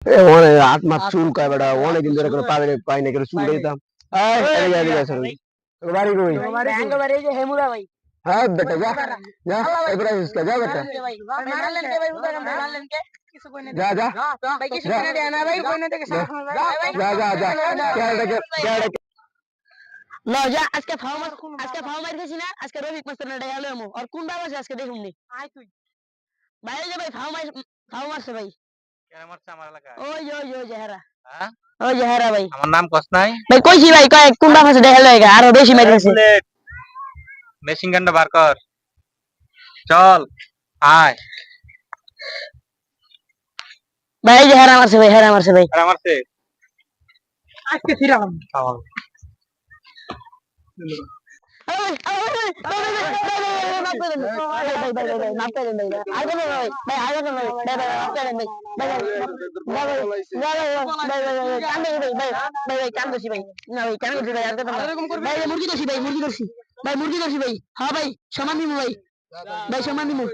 অনেক হাত মাত চুলকায় বেটা অনেকদিন ধরে করে পাই না করে চুল দিতাম বাড়ি কই হ্যাঁ বেটা যা যা এবারে যা বেটা যা যা যা আজকে ফাও মার গেছি না আজকে রবি মাস্টার না ডায়ালো এমো আর কোন বাবা আছে আজকে দেখুমনি আয় তুই বাইরে যা ভাই ফাও মারছে ভাই কেন মারছে আমার এলাকায় ওই যে হেরা হ্যাঁ ওই যে হেরা ভাই আমার নাম কস নাই ভাই কইছি ভাই কয় কোন বাবা আছে ডায়ালো এগা আরো বেশি মার গেছে মেশিন গানটা বার কর চল আয় ভাই এই যে হেরা মারছে ভাই আর মারছে আজকে ফিরাম মুরগি ধরছি ভাই হ্যাঁ ভাই সমান নিমু ভাই সমান নিমু